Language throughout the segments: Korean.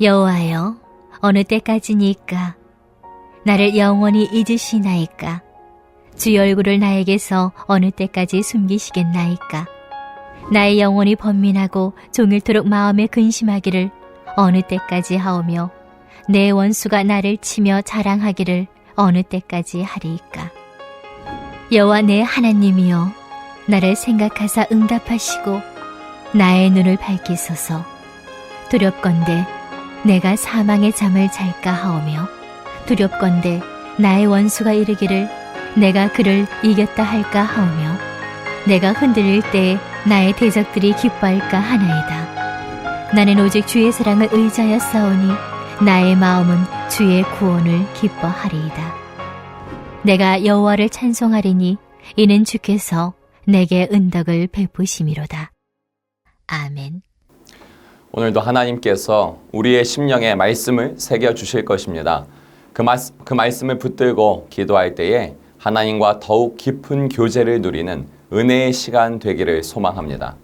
여호와여, 어느 때까지니까? 나를 영원히 잊으시나이까? 주의 얼굴을 나에게서 어느 때까지 숨기시겠나이까? 나의 영혼이 번민하고 종일토록 마음에 근심하기를 어느 때까지 하오며 내 원수가 나를 치며 자랑하기를 어느 때까지 하리이까? 여호와 내 하나님이여, 나를 생각하사 응답하시고 나의 눈을 밝히소서. 두렵건대 내가 사망의 잠을 잘까 하오며 두렵건대 나의 원수가 이르기를 내가 그를 이겼다 할까 하오며 내가 흔들릴 때에 나의 대적들이 기뻐할까 하나이다. 나는 오직 주의 사랑을 의지하여 싸우니 나의 마음은 주의 구원을 기뻐하리이다. 내가 여호와를 찬송하리니 이는 주께서 내게 은덕을 베푸심이로다. 아멘. 오늘도 하나님께서 우리의 심령에 말씀을 새겨주실 것입니다. 그 말씀을 붙들고 기도할 때에 하나님과 더욱 깊은 교제를 누리는 은혜의 시간 되기를 소망합니다.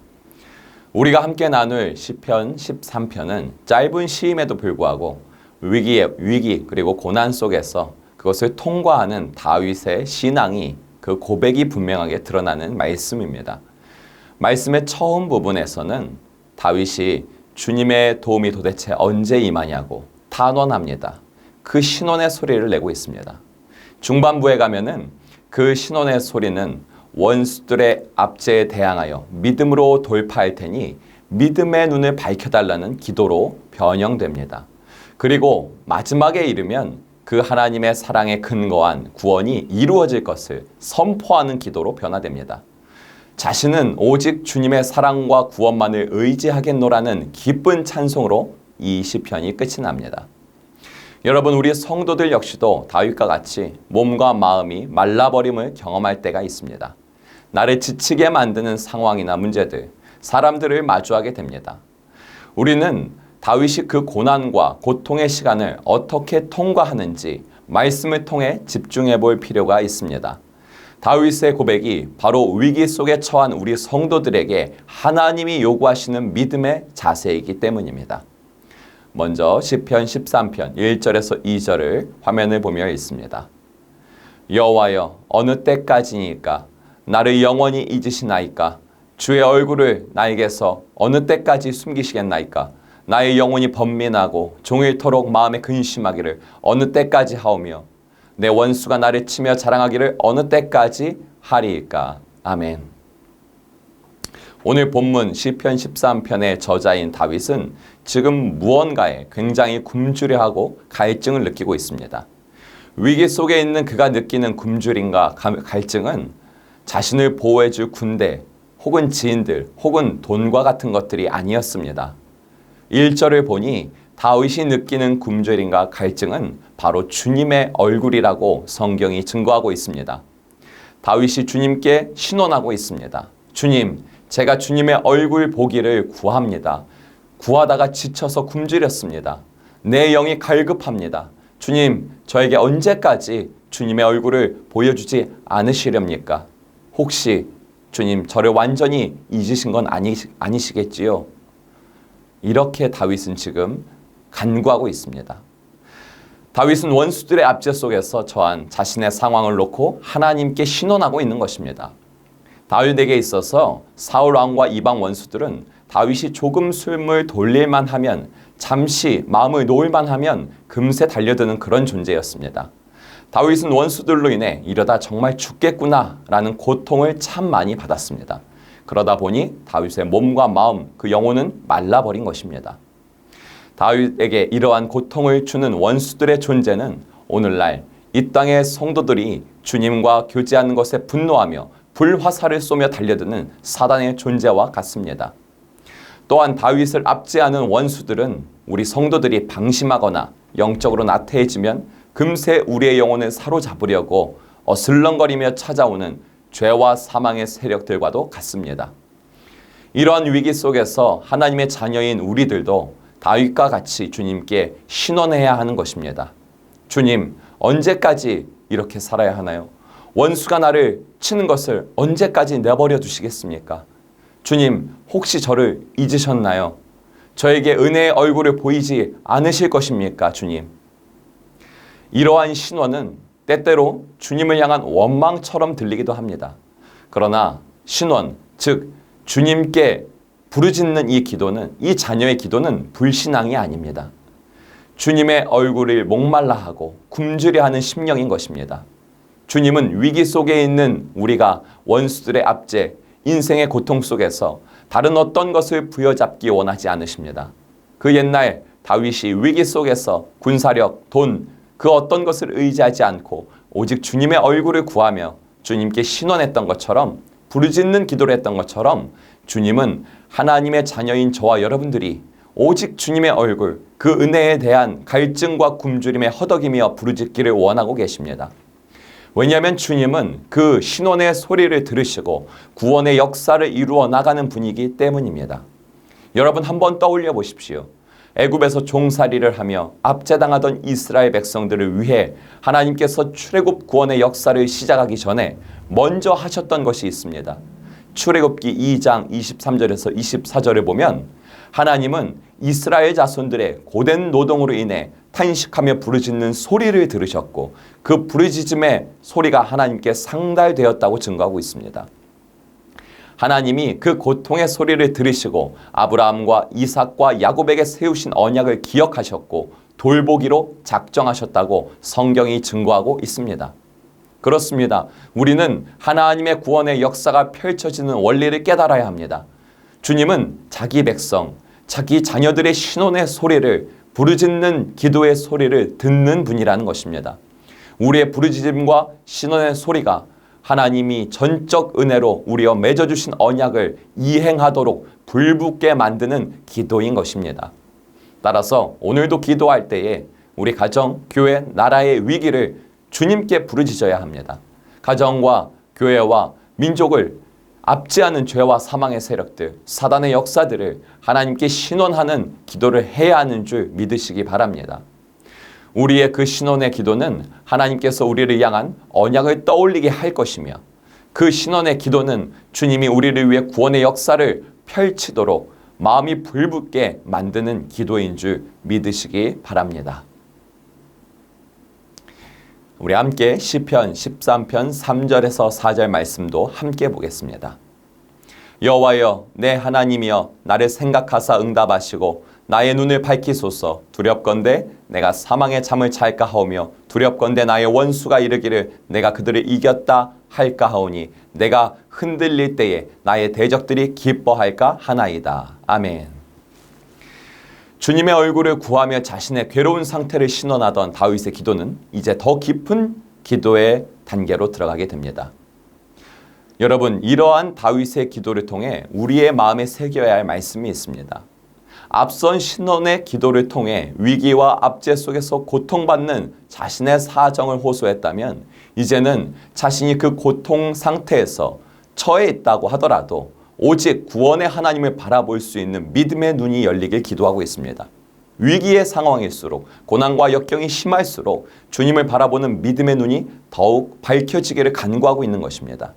우리가 함께 나눌 시편 13편은 짧은 시임에도 불구하고 위기 그리고 고난 속에서 그것을 통과하는 다윗의 신앙이 그 고백이 분명하게 드러나는 말씀입니다. 말씀의 처음 부분에서는 다윗이 주님의 도움이 도대체 언제 임하냐고 탄원합니다. 그 신원의 소리를 내고 있습니다. 중반부에 가면은 그 신원의 소리는 원수들의 압제에 대항하여 믿음으로 돌파할 테니 믿음의 눈을 밝혀달라는 기도로 변형됩니다. 그리고 마지막에 이르면 그 하나님의 사랑에 근거한 구원이 이루어질 것을 선포하는 기도로 변화됩니다. 자신은 오직 주님의 사랑과 구원만을 의지하겠노라는 기쁜 찬송으로 이 시편이 끝이 납니다. 여러분, 우리 성도들 역시도 다윗과 같이 몸과 마음이 말라버림을 경험할 때가 있습니다. 나를 지치게 만드는 상황이나 문제들, 사람들을 마주하게 됩니다. 우리는 다윗이 그 고난과 고통의 시간을 어떻게 통과하는지 말씀을 통해 집중해 볼 필요가 있습니다. 다윗의 고백이 바로 위기 속에 처한 우리 성도들에게 하나님이 요구하시는 믿음의 자세이기 때문입니다. 먼저 시편 13편 1절에서 2절을 화면을 보며 읽습니다. 여호와여, 어느 때까지니까? 나를 영원히 잊으시나이까? 주의 얼굴을 나에게서 어느 때까지 숨기시겠나이까? 나의 영혼이 번민하고 종일토록 마음에 근심하기를 어느 때까지 하오며 내 원수가 나를 치며 자랑하기를 어느 때까지 하리이까? 아멘. 오늘 본문 시편 13편의 저자인 다윗은 지금 무언가에 굉장히 굶주려하고 갈증을 느끼고 있습니다. 위기 속에 있는 그가 느끼는 굶주림과 갈증은 자신을 보호해줄 군대 혹은 지인들 혹은 돈과 같은 것들이 아니었습니다. 1절을 보니 다윗이 느끼는 굶주림과 갈증은 바로 주님의 얼굴이라고 성경이 증거하고 있습니다. 다윗이 주님께 신원하고 있습니다. 주님, 제가 주님의 얼굴 보기를 구합니다. 구하다가 지쳐서 굶주렸습니다. 내 영이 갈급합니다. 주님, 저에게 언제까지 주님의 얼굴을 보여주지 않으시렵니까? 혹시 주님, 저를 완전히 잊으신 건 아니시겠지요? 이렇게 다윗은 지금 간구하고 있습니다. 다윗은 원수들의 압제 속에서 처한 자신의 상황을 놓고 하나님께 신원하고 있는 것입니다. 다윗에게 있어서 사울 왕과 이방 원수들은 다윗이 조금 숨을 돌릴만 하면, 잠시 마음을 놓을만 하면 금세 달려드는 그런 존재였습니다. 다윗은 원수들로 인해 이러다 정말 죽겠구나 라는 고통을 참 많이 받았습니다. 그러다 보니 다윗의 몸과 마음, 그 영혼은 말라버린 것입니다. 다윗에게 이러한 고통을 주는 원수들의 존재는 오늘날 이 땅의 성도들이 주님과 교제하는 것에 분노하며 불화살을 쏘며 달려드는 사단의 존재와 같습니다. 또한 다윗을 압제하는 원수들은 우리 성도들이 방심하거나 영적으로 나태해지면 금세 우리의 영혼을 사로잡으려고 어슬렁거리며 찾아오는 죄와 사망의 세력들과도 같습니다. 이러한 위기 속에서 하나님의 자녀인 우리들도 다윗과 같이 주님께 신원해야 하는 것입니다. 주님, 언제까지 이렇게 살아야 하나요? 원수가 나를 치는 것을 언제까지 내버려 두시겠습니까? 주님, 혹시 저를 잊으셨나요? 저에게 은혜의 얼굴을 보이지 않으실 것입니까, 주님? 이러한 신원은 때때로 주님을 향한 원망처럼 들리기도 합니다. 그러나 신원, 즉 주님께 부르짖는 이 기도는, 이 자녀의 기도는 불신앙이 아닙니다. 주님의 얼굴을 목말라하고 굶주려하는 심령인 것입니다. 주님은 위기 속에 있는 우리가 원수들의 압제, 인생의 고통 속에서 다른 어떤 것을 부여잡기 원하지 않으십니다. 그 옛날 다윗이 위기 속에서 군사력, 돈, 그 어떤 것을 의지하지 않고 오직 주님의 얼굴을 구하며 주님께 신원했던 것처럼, 부르짖는 기도를 했던 것처럼 주님은 하나님의 자녀인 저와 여러분들이 오직 주님의 얼굴, 그 은혜에 대한 갈증과 굶주림에 허덕이며 부르짖기를 원하고 계십니다. 왜냐하면 주님은 그 신원의 소리를 들으시고 구원의 역사를 이루어 나가는 분이기 때문입니다. 여러분 한번 떠올려 보십시오. 애굽에서 종살이를 하며 압제당하던 이스라엘 백성들을 위해 하나님께서 출애굽 구원의 역사를 시작하기 전에 먼저 하셨던 것이 있습니다. 출애굽기 2장 23절에서 24절을 보면 하나님은 이스라엘 자손들의 고된 노동으로 인해 탄식하며 부르짖는 소리를 들으셨고 그 부르짖음의 소리가 하나님께 상달되었다고 증거하고 있습니다. 하나님이 그 고통의 소리를 들으시고 아브라함과 이삭과 야곱에게 세우신 언약을 기억하셨고 돌보기로 작정하셨다고 성경이 증거하고 있습니다. 그렇습니다. 우리는 하나님의 구원의 역사가 펼쳐지는 원리를 깨달아야 합니다. 주님은 자기 백성, 자기 자녀들의 신원의 소리를, 부르짖는 기도의 소리를 듣는 분이라는 것입니다. 우리의 부르짖음과 신원의 소리가 하나님이 전적 은혜로 우리와 맺어주신 언약을 이행하도록 불붙게 만드는 기도인 것입니다. 따라서 오늘도 기도할 때에 우리 가정, 교회, 나라의 위기를 주님께 부르짖어야 합니다. 가정과 교회와 민족을 압제하는 죄와 사망의 세력들, 사단의 역사들을 하나님께 신원하는 기도를 해야 하는 줄 믿으시기 바랍니다. 우리의 그 신원의 기도는 하나님께서 우리를 향한 언약을 떠올리게 할 것이며 그 신원의 기도는 주님이 우리를 위해 구원의 역사를 펼치도록 마음이 불붙게 만드는 기도인 줄 믿으시기 바랍니다. 우리 함께 시편 13편 3절에서 4절 말씀도 함께 보겠습니다. 여호와여 내 하나님이여 나를 생각하사 응답하시고 나의 눈을 밝히소서. 두렵건대 내가 사망의 잠을 잘까 하오며 두렵건대 나의 원수가 이르기를 내가 그들을 이겼다 할까 하오니 내가 흔들릴 때에 나의 대적들이 기뻐할까 하나이다. 아멘. 주님의 얼굴을 구하며 자신의 괴로운 상태를 신원하던 다윗의 기도는 이제 더 깊은 기도의 단계로 들어가게 됩니다. 여러분, 이러한 다윗의 기도를 통해 우리의 마음에 새겨야 할 말씀이 있습니다. 앞선 신원의 기도를 통해 위기와 압제 속에서 고통받는 자신의 사정을 호소했다면 이제는 자신이 그 고통 상태에서 처해 있다고 하더라도 오직 구원의 하나님을 바라볼 수 있는 믿음의 눈이 열리길 기도하고 있습니다. 위기의 상황일수록 고난과 역경이 심할수록 주님을 바라보는 믿음의 눈이 더욱 밝혀지기를 간구하고 있는 것입니다.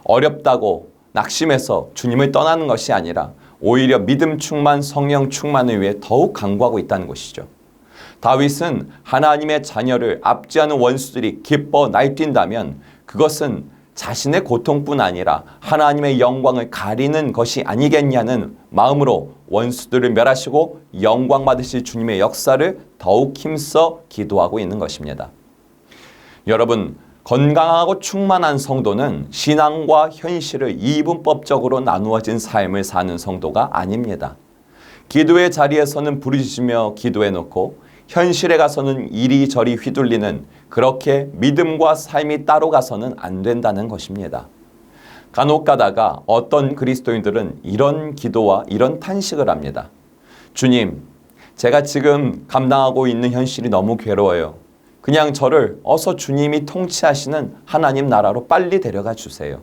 어렵다고 낙심해서 주님을 떠나는 것이 아니라 오히려 믿음 충만, 성령 충만을 위해 더욱 간구하고 있다는 것이죠. 다윗은 하나님의 자녀를 압제하는 원수들이 기뻐 날뛴다면 그것은 자신의 고통뿐 아니라 하나님의 영광을 가리는 것이 아니겠냐는 마음으로 원수들을 멸하시고 영광 받으실 주님의 역사를 더욱 힘써 기도하고 있는 것입니다. 여러분, 건강하고 충만한 성도는 신앙과 현실을 이분법적으로 나누어진 삶을 사는 성도가 아닙니다. 기도의 자리에서는 부르짖으며 기도해놓고 현실에 가서는 이리저리 휘둘리는 그렇게 믿음과 삶이 따로 가서는 안 된다는 것입니다. 간혹 가다가 어떤 그리스도인들은 이런 기도와 이런 탄식을 합니다. 주님, 제가 지금 감당하고 있는 현실이 너무 괴로워요. 그냥 저를 어서 주님이 통치하시는 하나님 나라로 빨리 데려가 주세요.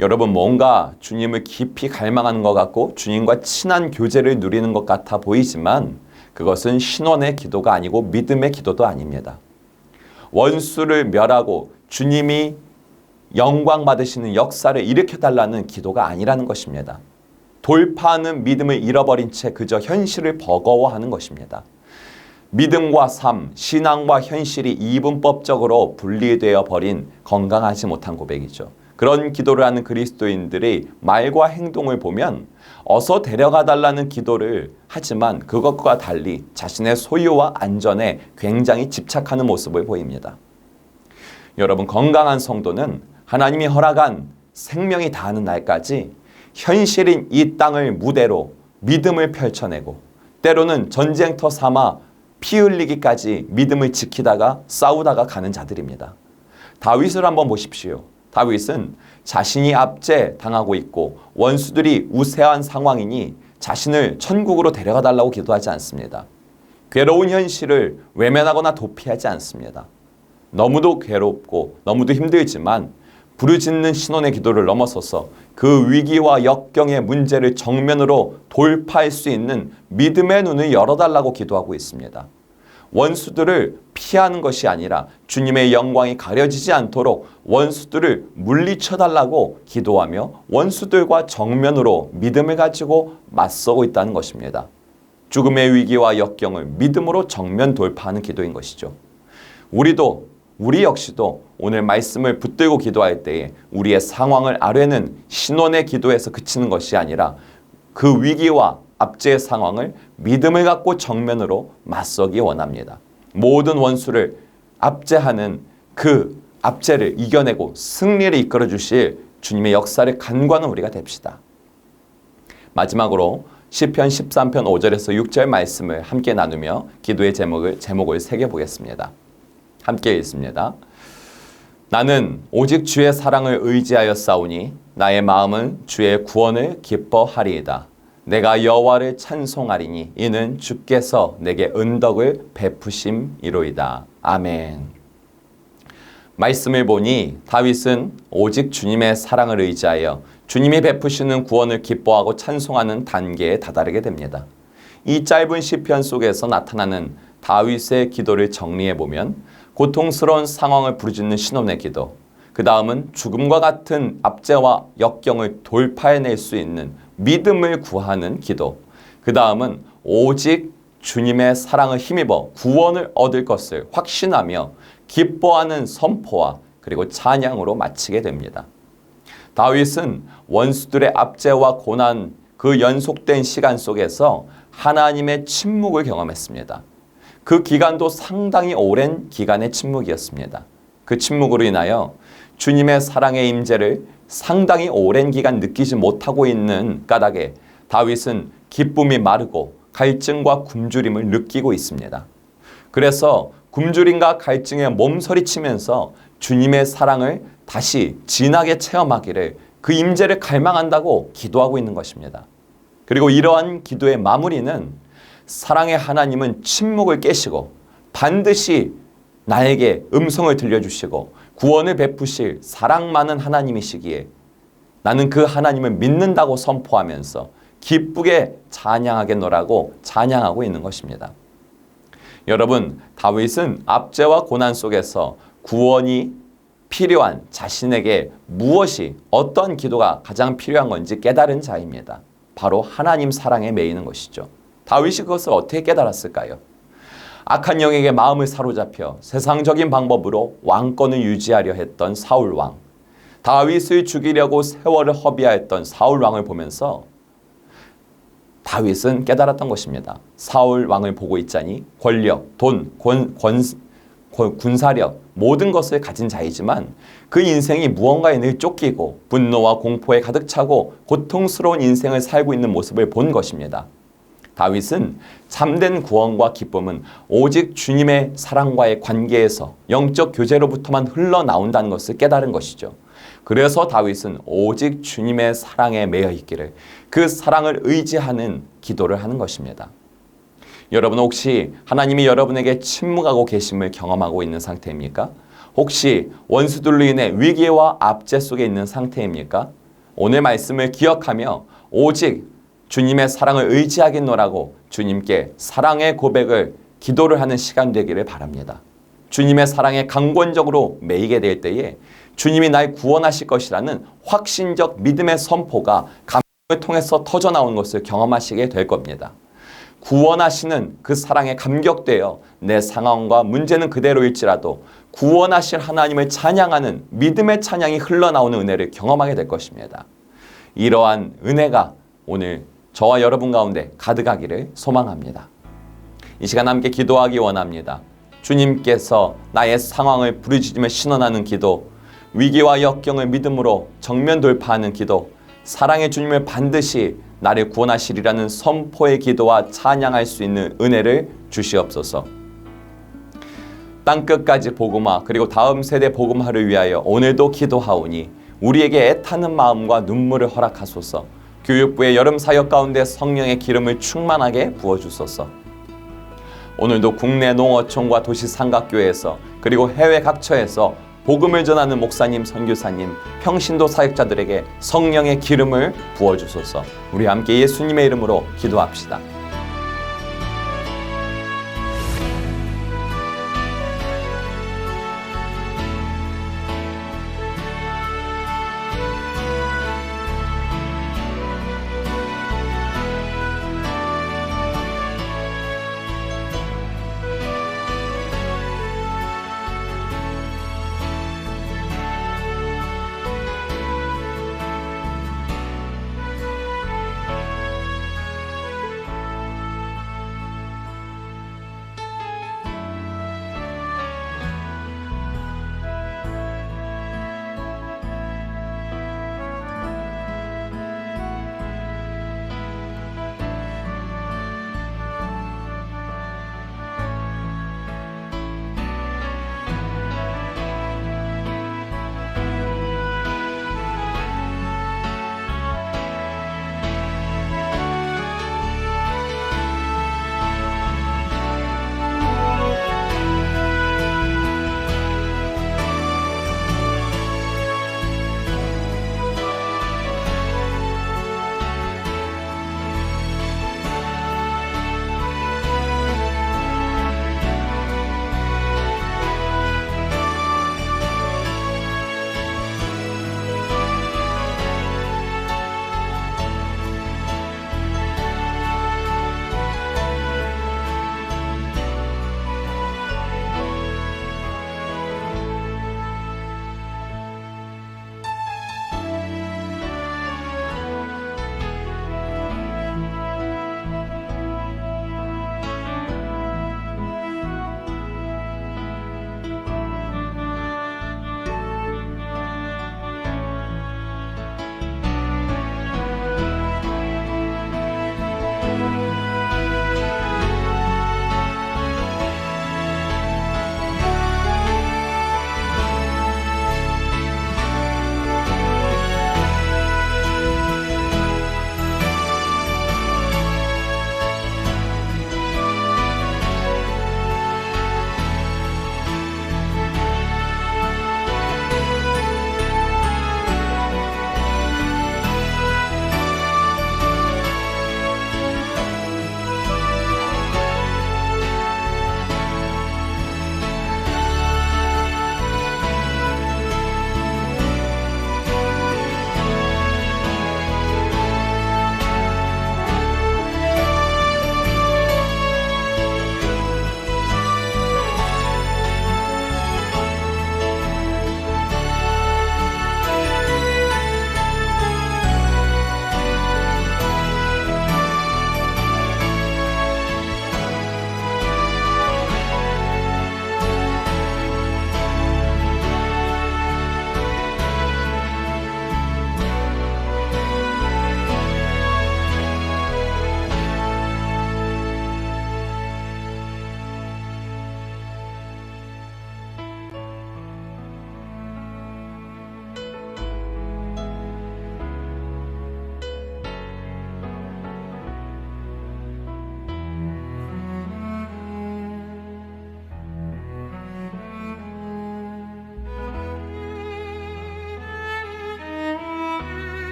여러분, 뭔가 주님을 깊이 갈망하는 것 같고 주님과 친한 교제를 누리는 것 같아 보이지만 그것은 신원의 기도가 아니고 믿음의 기도도 아닙니다. 원수를 멸하고 주님이 영광 받으시는 역사를 일으켜달라는 기도가 아니라는 것입니다. 돌파하는 믿음을 잃어버린 채 그저 현실을 버거워하는 것입니다. 믿음과 삶, 신앙과 현실이 이분법적으로 분리되어 버린 건강하지 못한 고백이죠. 그런 기도를 하는 그리스도인들의 말과 행동을 보면 어서 데려가 달라는 기도를 하지만 그것과 달리 자신의 소유와 안전에 굉장히 집착하는 모습을 보입니다. 여러분, 건강한 성도는 하나님이 허락한 생명이 다하는 날까지 현실인 이 땅을 무대로 믿음을 펼쳐내고 때로는 전쟁터 삼아 피 흘리기까지 믿음을 지키다가 싸우다가 가는 자들입니다. 다윗을 한번 보십시오. 다윗은 자신이 압제 당하고 있고 원수들이 우세한 상황이니 자신을 천국으로 데려가 달라고 기도하지 않습니다. 괴로운 현실을 외면하거나 도피하지 않습니다. 너무도 괴롭고 너무도 힘들지만 부르짖는 신원의 기도를 넘어서서 그 위기와 역경의 문제를 정면으로 돌파할 수 있는 믿음의 눈을 열어달라고 기도하고 있습니다. 원수들을 피하는 것이 아니라 주님의 영광이 가려지지 않도록 원수들을 물리쳐달라고 기도하며 원수들과 정면으로 믿음을 가지고 맞서고 있다는 것입니다. 죽음의 위기와 역경을 믿음으로 정면 돌파하는 기도인 것이죠. 우리 역시도 오늘 말씀을 붙들고 기도할 때에 우리의 상황을 아뢰는 신원의 기도에서 그치는 것이 아니라 그 위기와 압제의 상황을 믿음을 갖고 정면으로 맞서기 원합니다. 모든 원수를 압제하는 그 압제를 이겨내고 승리를 이끌어 주실 주님의 역사를 간구하는 우리가 됩시다. 마지막으로 시편 13편 5절에서 6절 말씀을 함께 나누며 기도의 제목을 새겨보겠습니다. 함께 읽습니다. 나는 오직 주의 사랑을 의지하여 싸우니 나의 마음은 주의 구원을 기뻐하리이다. 내가 여호와를 찬송하리니 이는 주께서 내게 은덕을 베푸심이로이다. 아멘. 말씀을 보니 다윗은 오직 주님의 사랑을 의지하여 주님이 베푸시는 구원을 기뻐하고 찬송하는 단계에 다다르게 됩니다. 이 짧은 시편 속에서 나타나는 다윗의 기도를 정리해 보면 고통스러운 상황을 부르짖는 신원의 기도, 그 다음은 죽음과 같은 압제와 역경을 돌파해낼 수 있는 믿음을 구하는 기도, 그 다음은 오직 주님의 사랑을 힘입어 구원을 얻을 것을 확신하며 기뻐하는 선포와 그리고 찬양으로 마치게 됩니다. 다윗은 원수들의 압제와 고난, 그 연속된 시간 속에서 하나님의 침묵을 경험했습니다. 그 기간도 상당히 오랜 기간의 침묵이었습니다. 그 침묵으로 인하여 주님의 사랑의 임재를 상당히 오랜 기간 느끼지 못하고 있는 까닭에 다윗은 기쁨이 마르고 갈증과 굶주림을 느끼고 있습니다. 그래서 굶주림과 갈증에 몸서리치면서 주님의 사랑을 다시 진하게 체험하기를 그 임재를 갈망한다고 기도하고 있는 것입니다. 그리고 이러한 기도의 마무리는 사랑의 하나님은 침묵을 깨시고 반드시 나에게 음성을 들려주시고 구원을 베푸실 사랑 많은 하나님이시기에 나는 그 하나님을 믿는다고 선포하면서 기쁘게 찬양하겠노라고 찬양하고 있는 것입니다. 여러분, 다윗은 압제와 고난 속에서 구원이 필요한 자신에게 무엇이 어떤 기도가 가장 필요한 건지 깨달은 자입니다. 바로 하나님 사랑에 매이는 것이죠. 다윗이 그것을 어떻게 깨달았을까요? 악한 영에게 마음을 사로잡혀 세상적인 방법으로 왕권을 유지하려 했던 사울 왕, 다윗을 죽이려고 세월을 허비하였던 사울 왕을 보면서 다윗은 깨달았던 것입니다. 사울 왕을 보고 있자니 권력, 돈, 군사력 모든 것을 가진 자이지만 그 인생이 무언가에 늘 쫓기고 분노와 공포에 가득 차고 고통스러운 인생을 살고 있는 모습을 본 것입니다. 다윗은 참된 구원과 기쁨은 오직 주님의 사랑과의 관계에서 영적 교제로부터만 흘러나온다는 것을 깨달은 것이죠. 그래서 다윗은 오직 주님의 사랑에 매여 있기를 그 사랑을 의지하는 기도를 하는 것입니다. 여러분, 혹시 하나님이 여러분에게 침묵하고 계심을 경험하고 있는 상태입니까? 혹시 원수들로 인해 위기와 압제 속에 있는 상태입니까? 오늘 말씀을 기억하며 오직 주님의 사랑을 의지하겠노라고 주님께 사랑의 고백을 기도를 하는 시간 되기를 바랍니다. 주님의 사랑에 강권적으로 매이게 될 때에 주님이 날 구원하실 것이라는 확신적 믿음의 선포가 통해서 터져 나오는 것을 경험하시게 될 겁니다. 구원하시는 그 사랑에 감격되어 내 상황과 문제는 그대로일지라도 구원하실 하나님을 찬양하는 믿음의 찬양이 흘러나오는 은혜를 경험하게 될 것입니다. 이러한 은혜가 오늘 저와 여러분 가운데 가득하기를 소망합니다. 이 시간 함께 기도하기 원합니다. 주님께서 나의 상황을 부르짖으며 신원하는 기도, 위기와 역경을 믿음으로 정면 돌파하는 기도, 사랑의 주님을 반드시 나를 구원하시리라는 선포의 기도와 찬양할 수 있는 은혜를 주시옵소서. 땅끝까지 복음화 그리고 다음 세대 복음화를 위하여 오늘도 기도하오니 우리에게 애타는 마음과 눈물을 허락하소서. 교육부의 여름 사역 가운데 성령의 기름을 충만하게 부어주소서. 오늘도 국내 농어촌과 도시 삼각교회에서 그리고 해외 각처에서 복음을 전하는 목사님, 선교사님, 평신도 사역자들에게 성령의 기름을 부어주소서. 우리 함께 예수님의 이름으로 기도합시다.